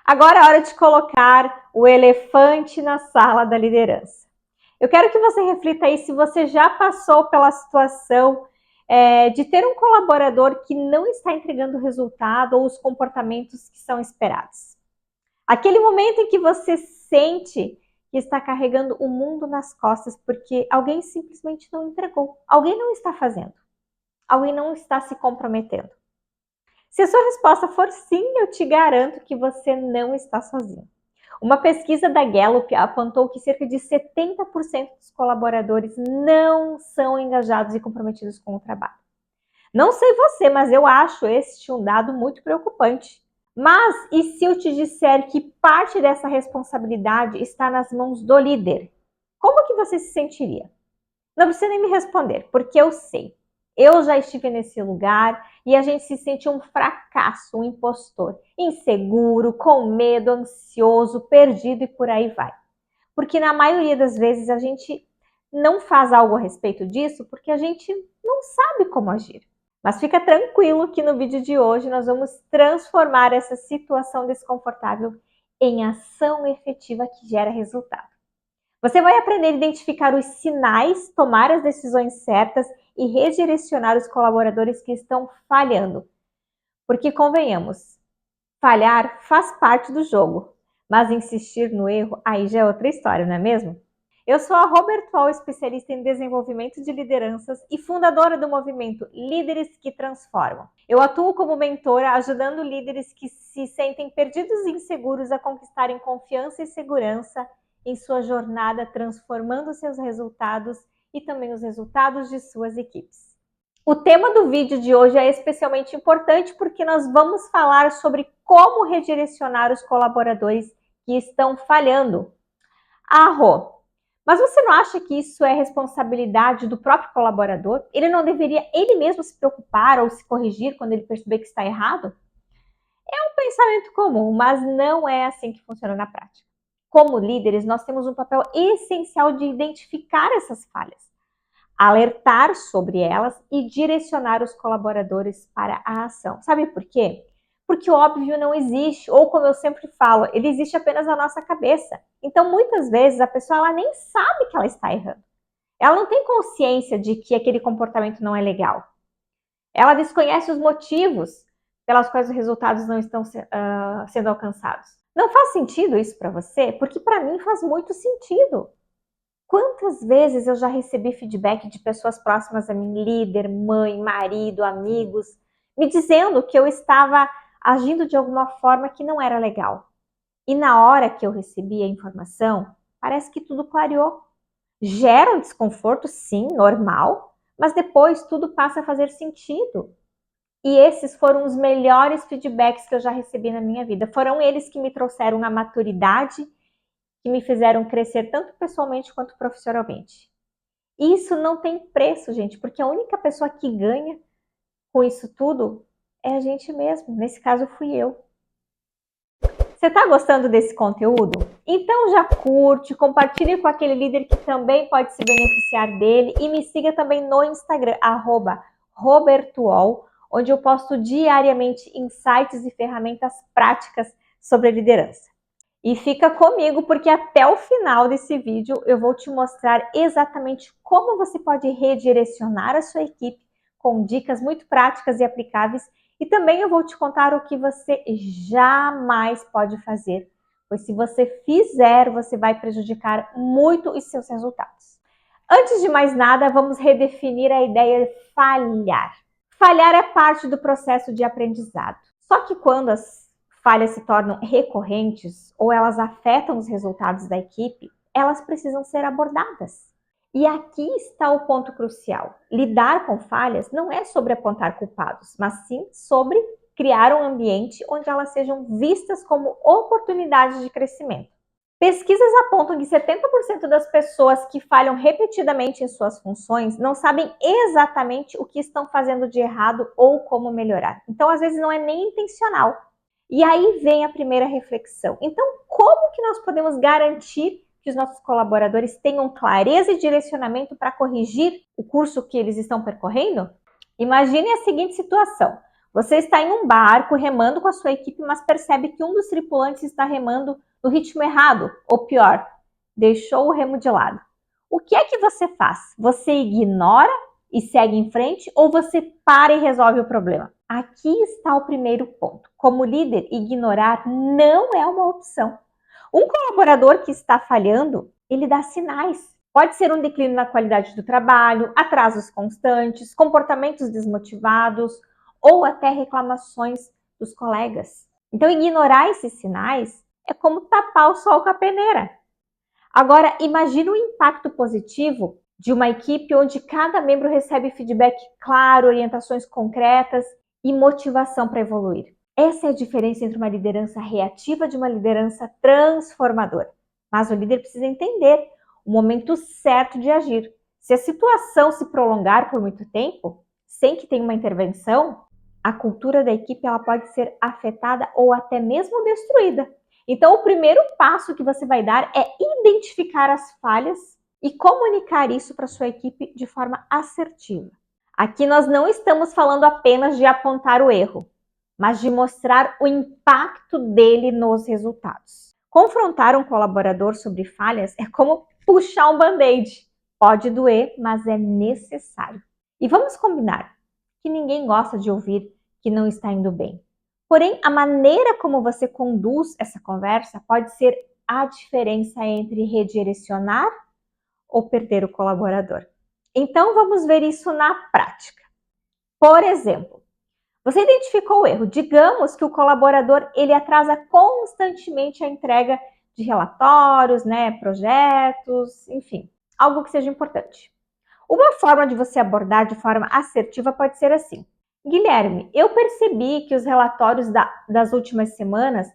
Agora é hora de colocar o elefante na sala da liderança. Eu quero que você reflita aí se você já passou pela situação de ter um colaborador que não está entregando o resultado ou os comportamentos que são esperados. Aquele momento em que você sente que está carregando o mundo nas costas porque alguém simplesmente não entregou, alguém não está fazendo, alguém não está se comprometendo. Se a sua resposta for sim, eu te garanto que você não está sozinho. Uma pesquisa da Gallup apontou que cerca de 70% dos colaboradores não são engajados e comprometidos com o trabalho. Não sei você, mas eu acho este um dado muito preocupante. Mas e se eu te disser que parte dessa responsabilidade está nas mãos do líder? Como que você se sentiria? Não precisa nem me responder, porque eu sei. Eu já estive nesse lugar e a gente se sente um fracasso, um impostor, inseguro, com medo, ansioso, perdido e por aí vai. Porque na maioria das vezes a gente não faz algo a respeito disso porque a gente não sabe como agir. Mas fica tranquilo que no vídeo de hoje nós vamos transformar essa situação desconfortável em ação efetiva que gera resultado. Você vai aprender a identificar os sinais, tomar as decisões certas e redirecionar os colaboradores que estão falhando. Porque, convenhamos, falhar faz parte do jogo, mas insistir no erro aí já é outra história, não é mesmo? Eu sou a Robert Wall, especialista em desenvolvimento de lideranças e fundadora do movimento Líderes que Transformam. Eu atuo como mentora, ajudando líderes que se sentem perdidos e inseguros a conquistarem confiança e segurança em sua jornada, transformando seus resultados e também os resultados de suas equipes. O tema do vídeo de hoje é especialmente importante porque nós vamos falar sobre como redirecionar os colaboradores que estão falhando. Rô, mas você não acha que isso é responsabilidade do próprio colaborador? Ele não deveria ele mesmo se preocupar ou se corrigir quando ele perceber que está errado? É um pensamento comum, mas não é assim que funciona na prática. Como líderes, nós temos um papel essencial de identificar essas falhas, alertar sobre elas e direcionar os colaboradores para a ação. Sabe por quê? Porque o óbvio não existe, ou como eu sempre falo, ele existe apenas na nossa cabeça. Então, muitas vezes, a pessoa ela nem sabe que ela está errando. Ela não tem consciência de que aquele comportamento não é legal. Ela desconhece os motivos pelas quais os resultados não estão sendo alcançados. Não faz sentido isso para você? Porque para mim faz muito sentido. Quantas vezes eu já recebi feedback de pessoas próximas a mim, líder, mãe, marido, amigos, me dizendo que eu estava agindo de alguma forma que não era legal. E na hora que eu recebi a informação, parece que tudo clareou. Gera um desconforto, sim, normal, mas depois tudo passa a fazer sentido. E esses foram os melhores feedbacks que eu já recebi na minha vida. Foram eles que me trouxeram a maturidade, que me fizeram crescer tanto pessoalmente quanto profissionalmente. Isso não tem preço, gente, porque a única pessoa que ganha com isso tudo é a gente mesmo. Nesse caso, fui eu. Você está gostando desse conteúdo? Então já curte, compartilhe com aquele líder que também pode se beneficiar dele e me siga também no Instagram, @robertwall, onde eu posto diariamente insights e ferramentas práticas sobre liderança. E fica comigo porque até o final desse vídeo eu vou te mostrar exatamente como você pode redirecionar a sua equipe com dicas muito práticas e aplicáveis. E também eu vou te contar o que você jamais pode fazer, pois se você fizer, você vai prejudicar muito os seus resultados. Antes de mais nada, vamos redefinir a ideia de falhar. Falhar é parte do processo de aprendizado. Só que quando as falhas se tornam recorrentes ou elas afetam os resultados da equipe, elas precisam ser abordadas. E aqui está o ponto crucial. Lidar com falhas não é sobre apontar culpados, mas sim sobre criar um ambiente onde elas sejam vistas como oportunidades de crescimento. Pesquisas apontam que 70% das pessoas que falham repetidamente em suas funções não sabem exatamente o que estão fazendo de errado ou como melhorar. Então, às vezes, não é nem intencional. E aí vem a primeira reflexão. Então, como que nós podemos garantir que os nossos colaboradores tenham clareza e direcionamento para corrigir o curso que eles estão percorrendo? Imagine a seguinte situação. Você está em um barco remando com a sua equipe, mas percebe que um dos tripulantes está remando no ritmo errado, ou pior, deixou o remo de lado. O que é que você faz? Você ignora e segue em frente ou você para e resolve o problema? Aqui está o primeiro ponto. Como líder, ignorar não é uma opção. Um colaborador que está falhando, ele dá sinais. Pode ser um declínio na qualidade do trabalho, atrasos constantes, comportamentos desmotivados ou até reclamações dos colegas. Então, ignorar esses sinais é como tapar o sol com a peneira. Agora, imagine o impacto positivo de uma equipe onde cada membro recebe feedback claro, orientações concretas e motivação para evoluir. Essa é a diferença entre uma liderança reativa de uma liderança transformadora. Mas o líder precisa entender o momento certo de agir. Se a situação se prolongar por muito tempo, sem que tenha uma intervenção, a cultura da equipe ela pode ser afetada ou até mesmo destruída. Então, o primeiro passo que você vai dar é identificar as falhas e comunicar isso para a sua equipe de forma assertiva. Aqui nós não estamos falando apenas de apontar o erro, mas de mostrar o impacto dele nos resultados. Confrontar um colaborador sobre falhas é como puxar um band-aid. Pode doer, mas é necessário. E vamos combinar que ninguém gosta de ouvir que não está indo bem. Porém, a maneira como você conduz essa conversa pode ser a diferença entre redirecionar ou perder o colaborador. Então, vamos ver isso na prática. Por exemplo, você identificou o erro. Digamos que o colaborador ele atrasa constantemente a entrega de relatórios, projetos, enfim, algo que seja importante. Uma forma de você abordar de forma assertiva pode ser assim: Guilherme, eu percebi que os relatórios das últimas semanas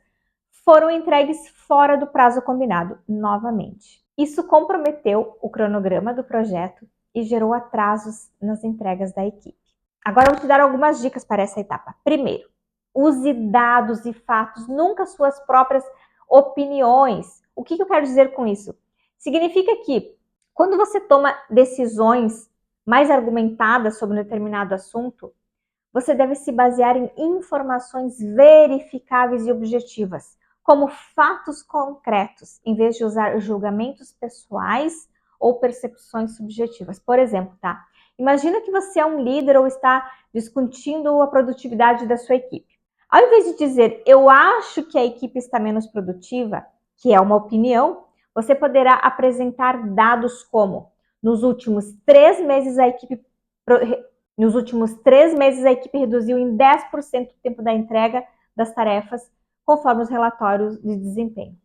foram entregues fora do prazo combinado, novamente. Isso comprometeu o cronograma do projeto e gerou atrasos nas entregas da equipe. Agora eu vou te dar algumas dicas para essa etapa. Primeiro, use dados e fatos, nunca suas próprias opiniões. O que eu quero dizer com isso? Significa que quando você toma decisões mais argumentadas sobre um determinado assunto, você deve se basear em informações verificáveis e objetivas, como fatos concretos, em vez de usar julgamentos pessoais ou percepções subjetivas. Por exemplo, imagina que você é um líder ou está discutindo a produtividade da sua equipe. Ao invés de dizer, eu acho que a equipe está menos produtiva, que é uma opinião, você poderá apresentar dados como, nos últimos 3 meses a equipe reduziu em 10% o tempo da entrega das tarefas, conforme os relatórios de desempenho.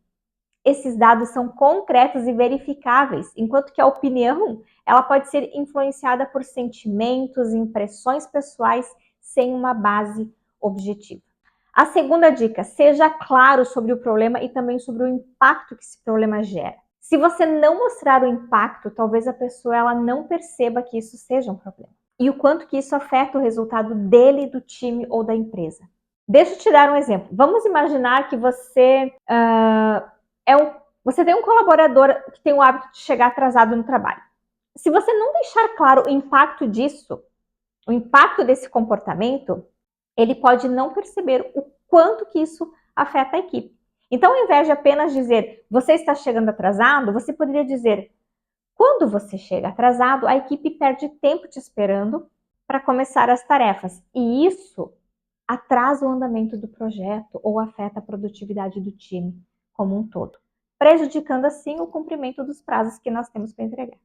Esses dados são concretos e verificáveis, enquanto que a opinião ela pode ser influenciada por sentimentos, impressões pessoais, sem uma base objetiva. A segunda dica, seja claro sobre o problema e também sobre o impacto que esse problema gera. Se você não mostrar o impacto, talvez a pessoa ela não perceba que isso seja um problema. E o quanto que isso afeta o resultado dele, do time ou da empresa. Deixa eu te dar um exemplo. Vamos imaginar que você você tem um colaborador que tem o hábito de chegar atrasado no trabalho. Se você não deixar claro o impacto disso, o impacto desse comportamento, ele pode não perceber o quanto que isso afeta a equipe. Então, ao invés de apenas dizer, você está chegando atrasado, você poderia dizer, quando você chega atrasado, a equipe perde tempo te esperando para começar as tarefas. E isso atrasa o andamento do projeto ou afeta a produtividade do time como um todo, prejudicando assim o cumprimento dos prazos que nós temos para entregar.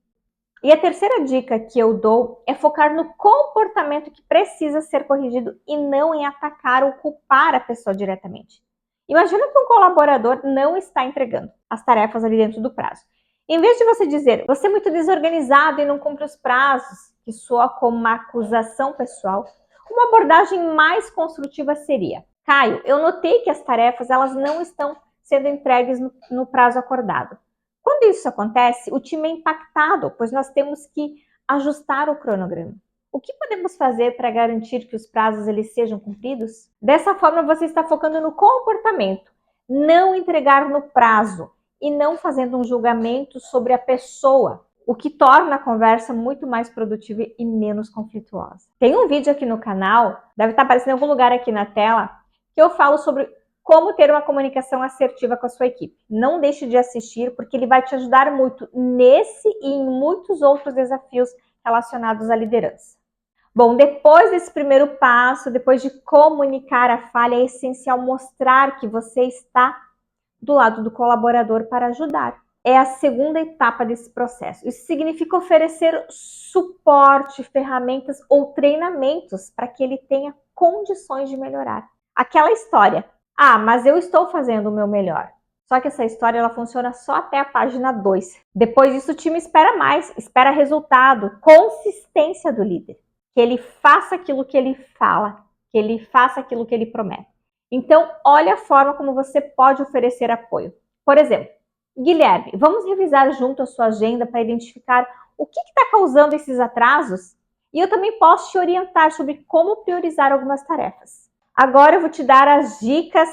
E a terceira dica que eu dou é focar no comportamento que precisa ser corrigido e não em atacar ou culpar a pessoa diretamente. Imagina que um colaborador não está entregando as tarefas ali dentro do prazo. Em vez de você dizer, você é muito desorganizado e não cumpre os prazos, que soa como uma acusação pessoal, uma abordagem mais construtiva seria, Caio, eu notei que as tarefas elas não estão sendo entregues no prazo acordado. Quando isso acontece, o time é impactado, pois nós temos que ajustar o cronograma. O que podemos fazer para garantir que os prazos eles sejam cumpridos? Dessa forma, você está focando no comportamento, não entregar no prazo e não fazendo um julgamento sobre a pessoa. o que torna a conversa muito mais produtiva e menos conflituosa. Tem um vídeo aqui no canal, deve estar aparecendo em algum lugar aqui na tela, que eu falo sobre como ter uma comunicação assertiva com a sua equipe. Não deixe de assistir, porque ele vai te ajudar muito nesse e em muitos outros desafios relacionados à liderança. Bom, depois desse primeiro passo, depois de comunicar a falha, é essencial mostrar que você está do lado do colaborador para ajudar. É a segunda etapa desse processo. Isso significa oferecer suporte, ferramentas ou treinamentos para que ele tenha condições de melhorar. Aquela história, mas eu estou fazendo o meu melhor. Só que essa história ela funciona só até a página 2. Depois disso o time espera mais, espera resultado, consistência do líder. Que ele faça aquilo que ele fala, que ele faça aquilo que ele promete. Então, olha a forma como você pode oferecer apoio. Por exemplo, Guilherme, vamos revisar junto a sua agenda para identificar o que está causando esses atrasos? E eu também posso te orientar sobre como priorizar algumas tarefas. Agora eu vou te dar as dicas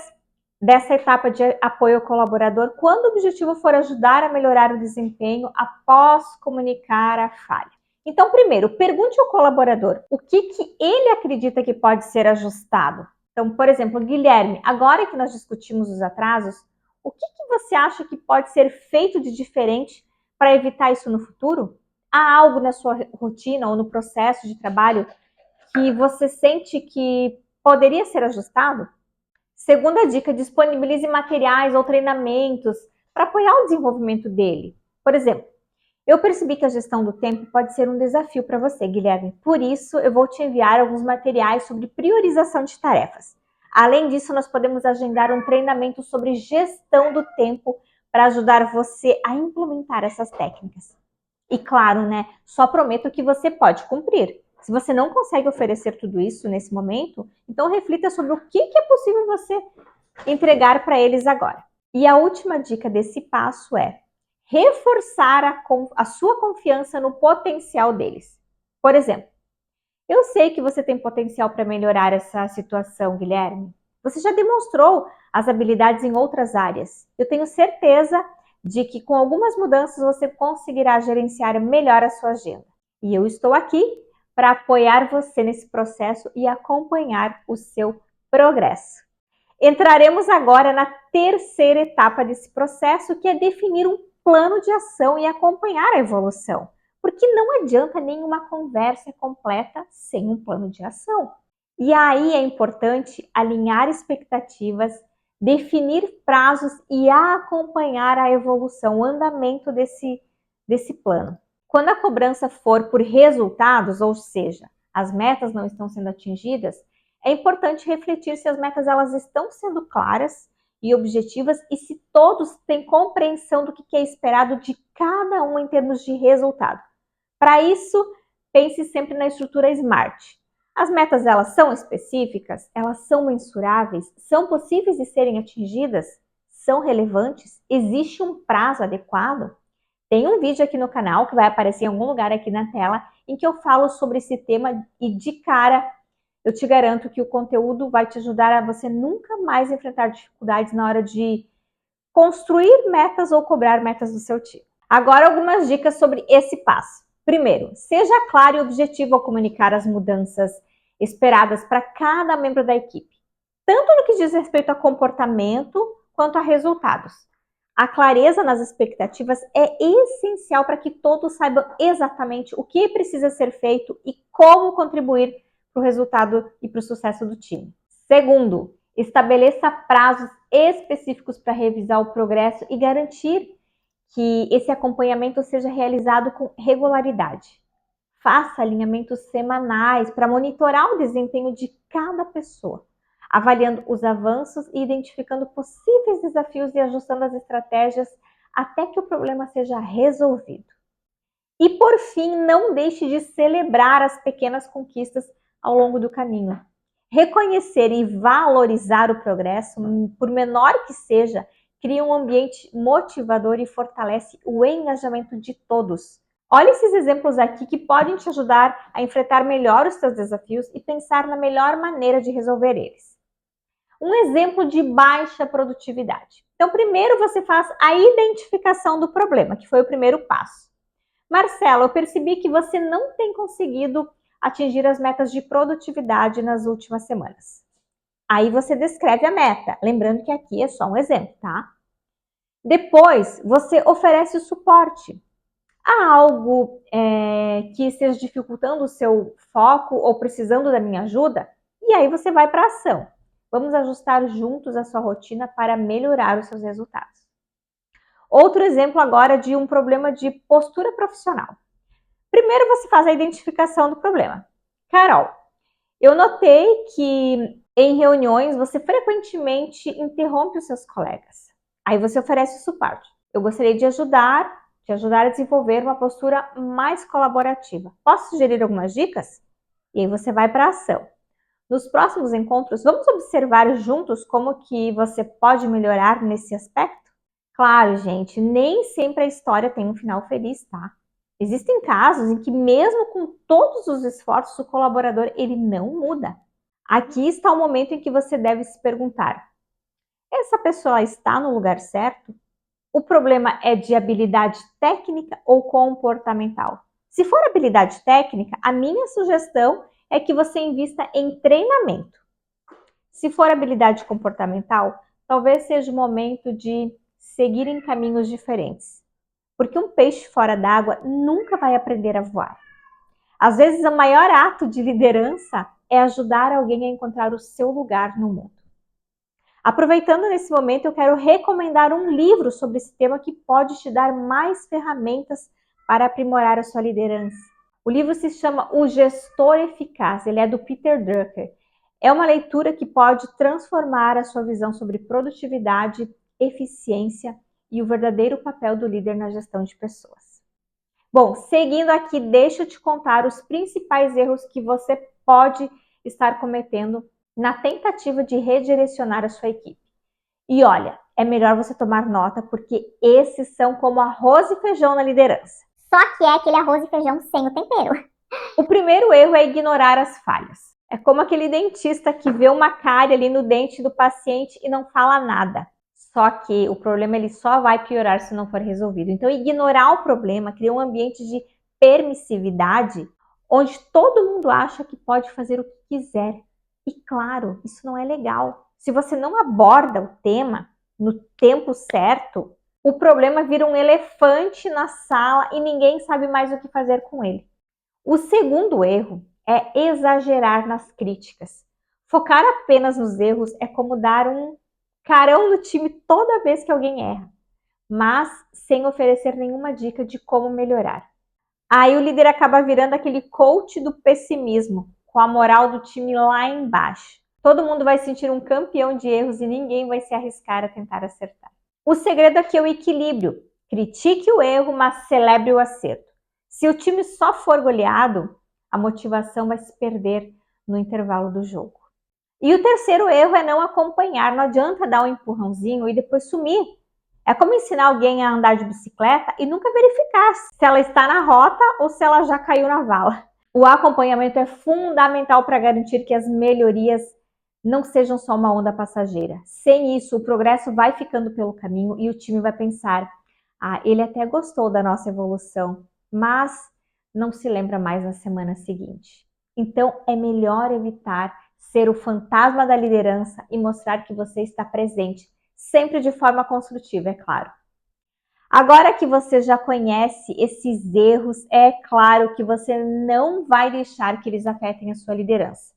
dessa etapa de apoio ao colaborador quando o objetivo for ajudar a melhorar o desempenho após comunicar a falha. Então, primeiro, pergunte ao colaborador o que ele acredita que pode ser ajustado. Então, por exemplo, Guilherme, agora que nós discutimos os atrasos, o que você acha que pode ser feito de diferente para evitar isso no futuro? Há algo na sua rotina ou no processo de trabalho que você sente que poderia ser ajustado? Segunda dica, disponibilize materiais ou treinamentos para apoiar o desenvolvimento dele. Por exemplo, eu percebi que a gestão do tempo pode ser um desafio para você, Guilherme. Por isso, eu vou te enviar alguns materiais sobre priorização de tarefas. Além disso, nós podemos agendar um treinamento sobre gestão do tempo para ajudar você a implementar essas técnicas. E claro, né? Só prometo que você pode cumprir. Se você não consegue oferecer tudo isso nesse momento, então reflita sobre o que é possível você entregar para eles agora. E a última dica desse passo é reforçar a sua confiança no potencial deles. Por exemplo, eu sei que você tem potencial para melhorar essa situação, Guilherme. Você já demonstrou as habilidades em outras áreas. Eu tenho certeza de que com algumas mudanças você conseguirá gerenciar melhor a sua agenda. E eu estou aqui para apoiar você nesse processo e acompanhar o seu progresso. Entraremos agora na terceira etapa desse processo, que é definir um plano de ação e acompanhar a evolução. Porque não adianta nenhuma conversa completa sem um plano de ação. E aí é importante alinhar expectativas, definir prazos e acompanhar a evolução, o andamento desse plano. Quando a cobrança for por resultados, ou seja, as metas não estão sendo atingidas, é importante refletir se as metas elas estão sendo claras e objetivas e se todos têm compreensão do que é esperado de cada um em termos de resultado. Para isso, pense sempre na estrutura SMART. As metas elas são específicas, elas são mensuráveis, são possíveis de serem atingidas, são relevantes, existe um prazo adequado? Tem um vídeo aqui no canal que vai aparecer em algum lugar aqui na tela em que eu falo sobre esse tema e de cara eu te garanto que o conteúdo vai te ajudar a você nunca mais enfrentar dificuldades na hora de construir metas ou cobrar metas do seu time. Agora, algumas dicas sobre esse passo. Primeiro, seja claro e objetivo ao comunicar as mudanças esperadas para cada membro da equipe, tanto no que diz respeito a comportamento quanto a resultados. A clareza nas expectativas é essencial para que todos saibam exatamente o que precisa ser feito e como contribuir para o resultado e para o sucesso do time. Segundo, estabeleça prazos específicos para revisar o progresso e garantir que esse acompanhamento seja realizado com regularidade. Faça alinhamentos semanais para monitorar o desempenho de cada pessoa, avaliando os avanços e identificando possíveis desafios e ajustando as estratégias até que o problema seja resolvido. E por fim, não deixe de celebrar as pequenas conquistas ao longo do caminho. Reconhecer e valorizar o progresso, por menor que seja, cria um ambiente motivador e fortalece o engajamento de todos. Olha esses exemplos aqui que podem te ajudar a enfrentar melhor os seus desafios e pensar na melhor maneira de resolver eles. Um exemplo de baixa produtividade. Então, primeiro você faz a identificação do problema, que foi o primeiro passo. Marcela, eu percebi que você não tem conseguido atingir as metas de produtividade nas últimas semanas. Aí você descreve a meta, lembrando que aqui é só um exemplo, tá? Depois, você oferece o suporte. Há algo que esteja dificultando o seu foco ou precisando da minha ajuda? E aí você vai para a ação. Vamos ajustar juntos a sua rotina para melhorar os seus resultados. Outro exemplo agora de um problema de postura profissional. Primeiro você faz a identificação do problema. Carol, eu notei que em reuniões você frequentemente interrompe os seus colegas. Aí você oferece o suporte. Eu gostaria de te ajudar a desenvolver uma postura mais colaborativa. Posso sugerir algumas dicas? E aí você vai para a ação. Nos próximos encontros, vamos observar juntos como que você pode melhorar nesse aspecto? Claro, gente, nem sempre a história tem um final feliz, tá? Existem casos em que mesmo com todos os esforços, o colaborador ele não muda. Aqui está o momento em que você deve se perguntar: essa pessoa está no lugar certo? O problema é de habilidade técnica ou comportamental? Se for habilidade técnica, a minha sugestão é que você invista em treinamento. Se for habilidade comportamental, talvez seja o momento de seguir em caminhos diferentes. Porque um peixe fora d'água nunca vai aprender a voar. Às vezes, o maior ato de liderança é ajudar alguém a encontrar o seu lugar no mundo. Aproveitando nesse momento, eu quero recomendar um livro sobre esse tema que pode te dar mais ferramentas para aprimorar a sua liderança. O livro se chama O Gestor Eficaz, ele é do Peter Drucker. É uma leitura que pode transformar a sua visão sobre produtividade, eficiência e o verdadeiro papel do líder na gestão de pessoas. Bom, seguindo aqui, deixa eu te contar os principais erros que você pode estar cometendo na tentativa de redirecionar a sua equipe. E olha, é melhor você tomar nota porque esses são como arroz e feijão na liderança. Só que é aquele arroz e feijão sem o tempero. O primeiro erro é ignorar as falhas. É como aquele dentista que vê uma cárie ali no dente do paciente e não fala nada. Só que o problema ele só vai piorar se não for resolvido. Então, ignorar o problema cria um ambiente de permissividade onde todo mundo acha que pode fazer o que quiser. E claro, isso não é legal. Se você não aborda o tema no tempo certo, o problema vira um elefante na sala e ninguém sabe mais o que fazer com ele. O segundo erro é exagerar nas críticas. Focar apenas nos erros é como dar um carão no time toda vez que alguém erra, mas sem oferecer nenhuma dica de como melhorar. Aí o líder acaba virando aquele coach do pessimismo, com a moral do time lá embaixo. Todo mundo vai sentir um campeão de erros e ninguém vai se arriscar a tentar acertar. O segredo aqui é o equilíbrio. Critique o erro, mas celebre o acerto. Se o time só for goleado, a motivação vai se perder no intervalo do jogo. E o terceiro erro é não acompanhar. Não adianta dar um empurrãozinho e depois sumir. É como ensinar alguém a andar de bicicleta e nunca verificar se ela está na rota ou se ela já caiu na vala. O acompanhamento é fundamental para garantir que as melhorias não sejam só uma onda passageira. Sem isso, o progresso vai ficando pelo caminho e o time vai pensar: ah, ele até gostou da nossa evolução, mas não se lembra mais na semana seguinte. Então, é melhor evitar ser o fantasma da liderança e mostrar que você está presente, sempre de forma construtiva, é claro. Agora que você já conhece esses erros, é claro que você não vai deixar que eles afetem a sua liderança.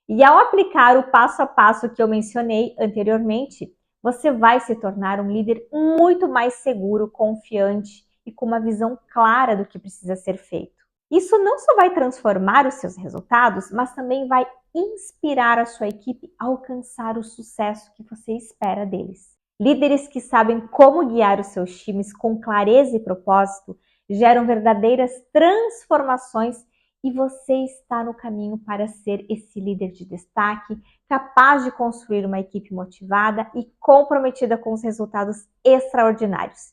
E ao aplicar o passo a passo que eu mencionei anteriormente, você vai se tornar um líder muito mais seguro, confiante e com uma visão clara do que precisa ser feito. Isso não só vai transformar os seus resultados, mas também vai inspirar a sua equipe a alcançar o sucesso que você espera deles. Líderes que sabem como guiar os seus times com clareza e propósito geram verdadeiras transformações e você está no caminho para ser esse líder de destaque, capaz de construir uma equipe motivada e comprometida com os resultados extraordinários.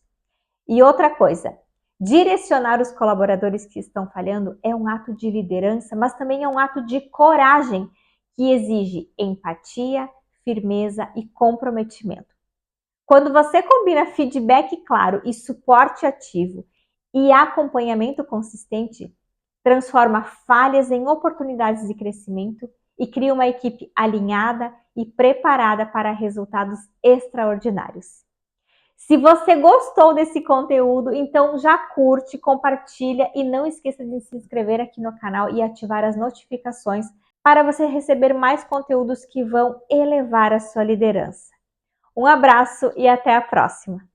E outra coisa, direcionar os colaboradores que estão falhando é um ato de liderança, mas também é um ato de coragem que exige empatia, firmeza e comprometimento. Quando você combina feedback claro e suporte ativo, e acompanhamento consistente transforma falhas em oportunidades de crescimento e cria uma equipe alinhada e preparada para resultados extraordinários. Se você gostou desse conteúdo, então já curte, compartilha e não esqueça de se inscrever aqui no canal e ativar as notificações para você receber mais conteúdos que vão elevar a sua liderança. Um abraço e até a próxima!